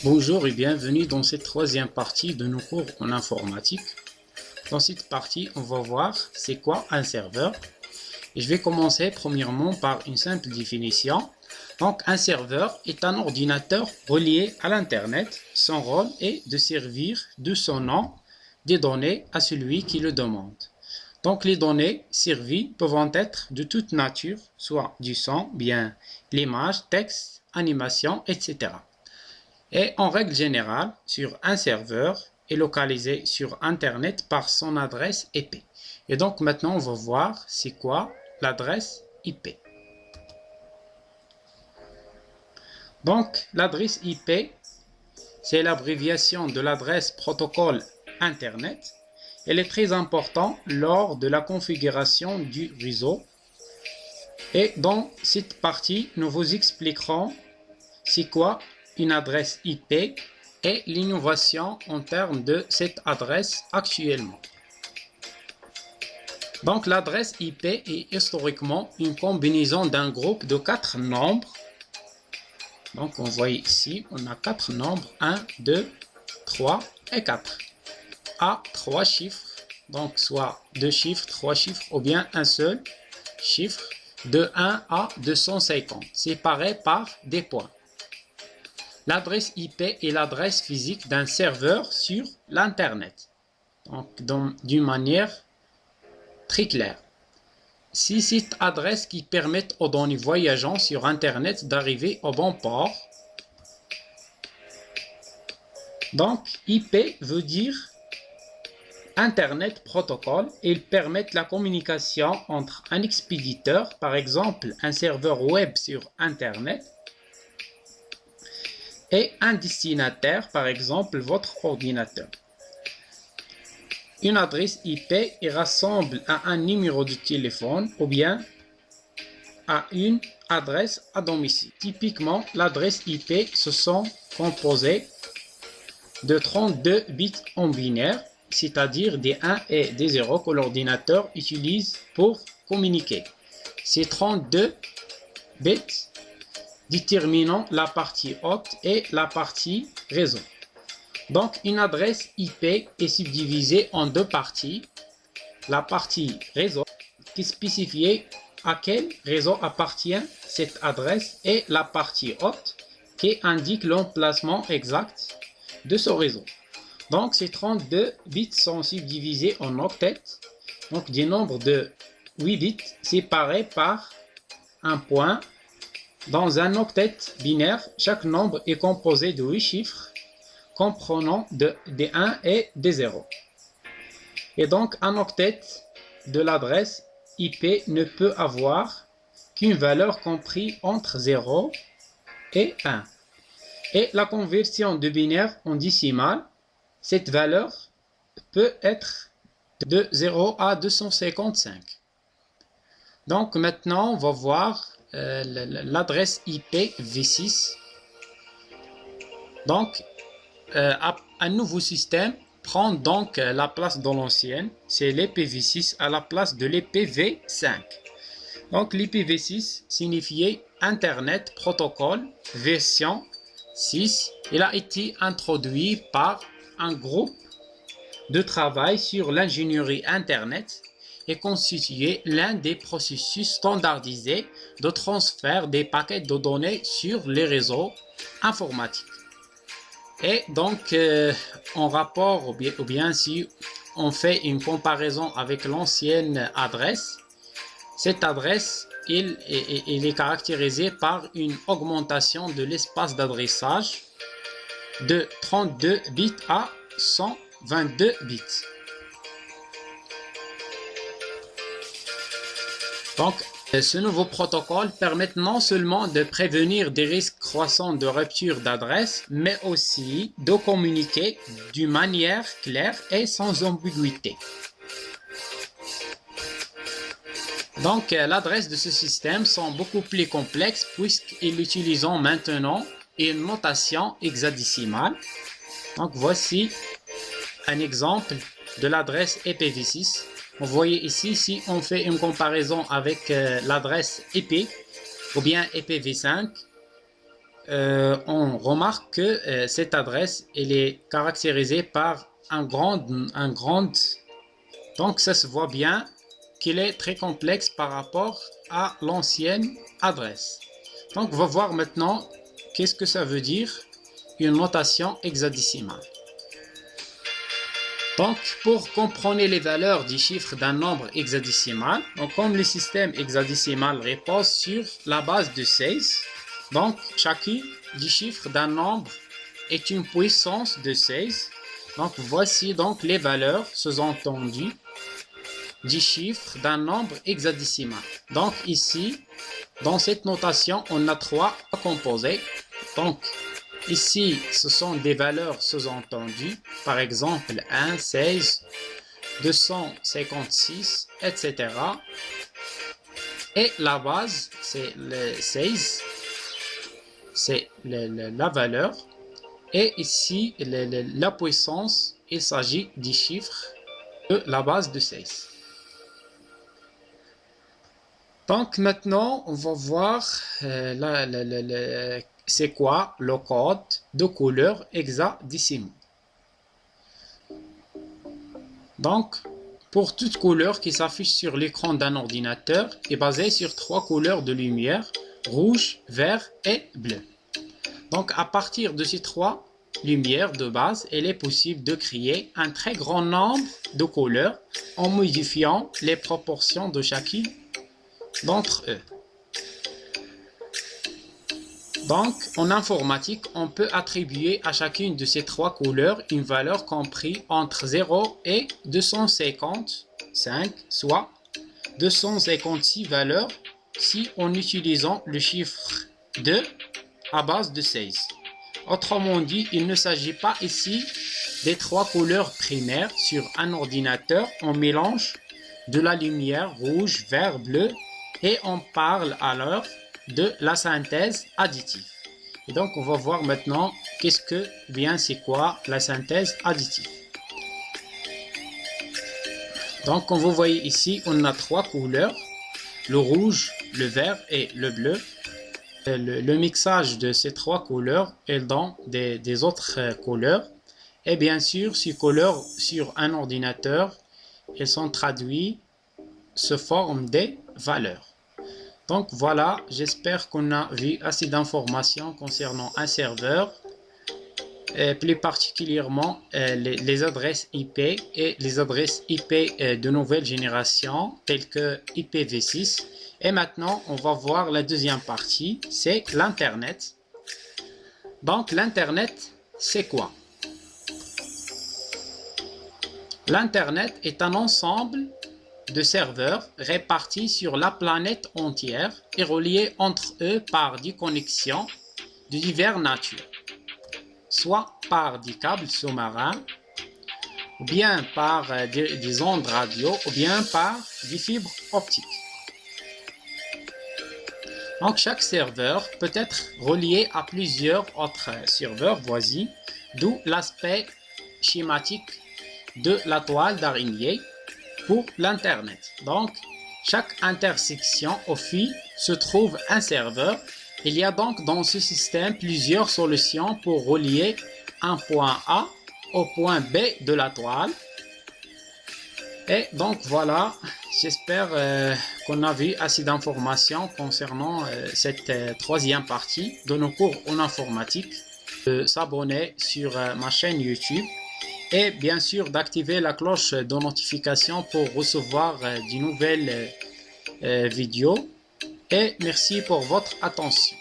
Bonjour et bienvenue dans cette troisième partie de nos cours en informatique. Dans cette partie, on va voir c'est quoi un serveur. Et je vais commencer premièrement par une simple définition. Donc un serveur est un ordinateur relié à l'Internet. Son rôle est de servir de son nom des données à celui qui le demande. Donc les données servies peuvent être de toute nature, soit du son, bien l'image, texte, animation, etc. Et en règle générale, sur un serveur est localisé sur Internet par son adresse IP. Et donc maintenant, on va voir c'est quoi l'adresse IP. Donc l'adresse IP, c'est l'abréviation de l'adresse protocole Internet. Elle est très importante lors de la configuration du réseau. Et dans cette partie, nous vous expliquerons c'est quoi une adresse IP et l'innovation en termes de cette adresse actuellement. Donc l'adresse IP est historiquement une combinaison d'un groupe de 4 nombres. Donc on voit ici, on a 4 nombres, 1, 2, 3 et 4. À 3 chiffres, donc soit 2 chiffres, 3 chiffres ou bien un seul chiffre de 1 à 250, séparés par des points. L'adresse IP est l'adresse physique d'un serveur sur l'Internet. Donc, d'une manière très claire. C'est cette adresse qui permet aux données voyageant sur Internet d'arriver au bon port. Donc, IP veut dire Internet Protocol. Il permet la communication entre un expéditeur, par exemple un serveur web sur Internet, et un destinataire, par exemple votre ordinateur. Une adresse IP rassemble à un numéro de téléphone ou bien à une adresse à domicile. Typiquement, l'adresse IP se sont composées de 32 bits en binaire, c'est-à-dire des 1 et des 0 que l'ordinateur utilise pour communiquer. Ces 32 bits déterminant la partie hôte et la partie réseau. Donc, une adresse IP est subdivisée en deux parties. La partie réseau qui spécifie à quel réseau appartient cette adresse et la partie hôte qui indique l'emplacement exact de ce réseau. Donc, ces 32 bits sont subdivisés en octets, donc des nombres de 8 bits séparés par un point. Dans un octet binaire, chaque nombre est composé de 8 chiffres comprenant des 1 et des 0. Et donc, un octet de l'adresse IP ne peut avoir qu'une valeur comprise entre 0 et 1. Et la conversion de binaire en décimale, cette valeur peut être de 0 à 255. Donc, maintenant, on va voir l'adresse IP V6. Donc, un nouveau système prend donc la place de l'ancienne. C'est l'IPv6 à la place de l'IPv5. Donc, l'IPv6 signifiait Internet Protocol version 6. Il a été introduit par un groupe de travail sur l'ingénierie Internet et constitué l'un des processus standardisés de transfert des paquets de données sur les réseaux informatiques. Et donc, en rapport, ou bien si on fait une comparaison avec l'ancienne adresse, cette adresse, il est caractérisée par une augmentation de l'espace d'adressage de 32 bits à 122 bits. Donc, ce nouveau protocole permet non seulement de prévenir des risques croissants de rupture d'adresse, mais aussi de communiquer d'une manière claire et sans ambiguïté. Donc, l'adresse de ce système sont beaucoup plus complexes puisqu'ils utilisent maintenant une notation hexadécimale. Donc, voici un exemple de l'adresse IPv6. Vous voyez ici, si on fait une comparaison avec l'adresse IP ou bien IPv5, on remarque que cette adresse elle est caractérisée par un grand. Donc ça se voit bien qu'il est très complexe par rapport à l'ancienne adresse. Donc on va voir maintenant qu'est-ce que ça veut dire une notation hexadécimale. Donc pour comprendre les valeurs des chiffres d'un nombre hexadécimal, donc comme le système hexadécimal repose sur la base de 16, donc chacune des chiffres d'un nombre est une puissance de 16. Donc voici donc les valeurs sous-entendues des chiffres d'un nombre hexadécimal. Donc ici, dans cette notation, on a 3 composés. Donc ici, ce sont des valeurs sous-entendues, par exemple 1, 16, 256, etc. Et la base, c'est le 16, c'est la valeur. Et ici, la puissance, il s'agit des chiffres de la base de 16. Donc maintenant, on va voir c'est quoi le code de couleur hexadécimaux. Donc, pour toute couleur qui s'affiche sur l'écran d'un ordinateur est basée sur 3 couleurs de lumière, rouge, vert et bleu. Donc, à partir de ces 3 lumières de base, il est possible de créer un très grand nombre de couleurs en modifiant les proportions de chacune d'entre eux. Donc, en informatique, on peut attribuer à chacune de ces 3 couleurs une valeur comprise entre 0 et 255, soit 256 valeurs si en utilisant le chiffre 2 à base de 16. Autrement dit, il ne s'agit pas ici des 3 couleurs primaires sur un ordinateur. On mélange de la lumière rouge, vert, bleu et on parle alors de la synthèse additive. Et donc, on va voir maintenant c'est quoi la synthèse additive. Donc, comme vous voyez ici, on a 3 couleurs, le rouge, le vert et le bleu. Le mixage de ces 3 couleurs est dans des autres couleurs. Et bien sûr, ces couleurs sur un ordinateur, elles sont traduites sous forme des valeurs. Donc voilà, j'espère qu'on a vu assez d'informations concernant un serveur, plus particulièrement les adresses IP et les adresses IP de nouvelle génération telles que IPv6. Et maintenant, on va voir la deuxième partie, c'est l'Internet. Donc l'Internet, c'est quoi? L'Internet est un ensemble de serveurs répartis sur la planète entière et reliés entre eux par des connexions de diverses natures, soit par des câbles sous-marins, ou bien par des ondes radio, ou bien par des fibres optiques. Donc chaque serveur peut être relié à plusieurs autres serveurs voisins, d'où l'aspect schématique de la toile d'araignée pour l'Internet. Donc, chaque intersection au fil se trouve un serveur. Il y a donc dans ce système plusieurs solutions pour relier un point A au point B de la toile. Et donc voilà, j'espère qu'on a vu assez d'informations concernant cette troisième partie de nos cours en informatique. De s'abonner sur ma chaîne YouTube. Et bien sûr d'activer la cloche de notification pour recevoir de nouvelles vidéos. Et merci pour votre attention.